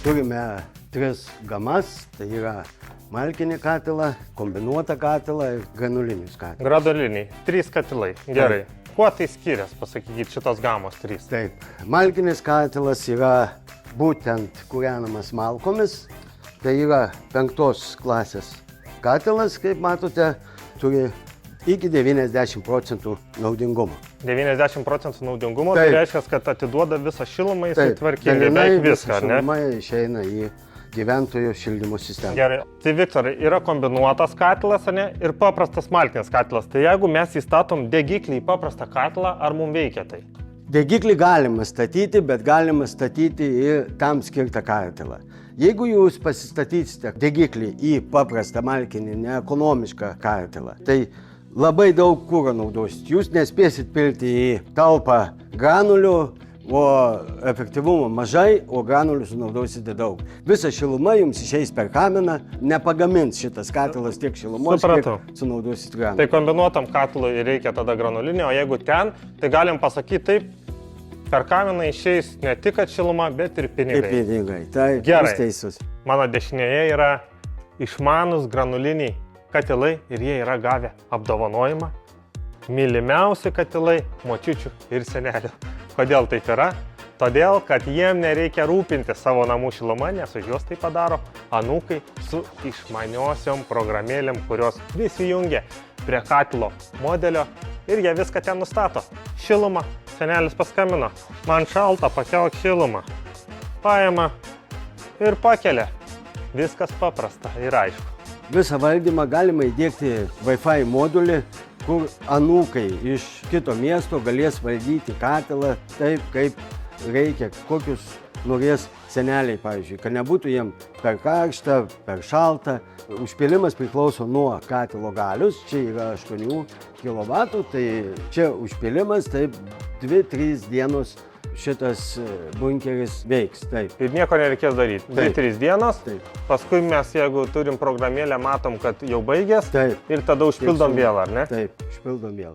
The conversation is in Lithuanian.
Turime 3 gamas, tai yra malkinį katilą, kombinuotą katilą ir granulinius katilus. Granuliniai. 3 katilai. Gerai. Kuo tai skiriasi, pasakykit, šitos gamos 3? Taip, malkinis katilas yra būtent kūrenamas malkomis, tai yra 5 klasės katilas, kaip matote, turi iki 90% naudingumo. 90% naudingumo, tai reiškia, kad atiduoda visą šilumą, jisai tvarkingai, dalinai beveik viską, visa ar ne? šiluma išeina į gyventojų šildymo sistemą. Gerai. Tai Viktorai, yra kombinuotas katilas, ar ne, ir paprastas malkinis katilas. Tai jeigu mes įstatom degiklį į paprastą katilą, ar mums veikia tai? Degiklį galima statyti, bet galima statyti ir tam skirtą katilą. Jeigu jūs pasistatysite degiklį į paprastą malkinį, neekonomišką katilą, tai labai daug kuro naudosit. Jūs nespėsit pilti į talpą granulių, o efektyvumo mažai, o granulių sunaudosite daug. Visa šiluma jums išeis per kaminą, nepagamins šitas katilas tiek šilumos, Supratau. kiek sunaudosit granulių. Tai kombinuotam katilui reikia tada granulinio, o jeigu ten, tai galim pasakyti taip, per kaminą išeis ne tik kad šiluma, bet ir Ir pinigai. pinigai. Tai Gerai. jūs teisus. Mano dešinėje yra išmanus granuliniai katilai ir jie yra gavę apdovanojimą. Mylimiausi katilai močiučių ir senelių. Kodėl taip yra? Todėl, kad jiem nereikia rūpinti savo namų šilumą, nes už juos tai padaro anūkai su išmaniosiom programėlėm, kurios prisijungia prie katilo modelio ir jie viską ten nustato. Šilumą, senelis paskambino, man šalta, pakelk šilumą. Paima ir pakelia. Viskas paprasta ir aišku. Visą valdymą galima įdiegti Wi-Fi modulį, kur anūkai iš kito miesto galės valdyti katilą taip, kaip reikia, kokius norės seneliai, pavyzdžiui, kad nebūtų jiem per karšta, per šalta. Užpilimas priklauso nuo katilo galius, čia yra 8 kW, tai čia užpilimas, taip 2-3 dienos šitas bunkeris veiks. Taip. Ir nieko nereikės daryti. 2-3 dienos, Taip. paskui mes, jeigu turim programėlę, matom, kad jau baigės Taip. ir tada užpildom vėl, ar ne? Taip, užpildom vėl.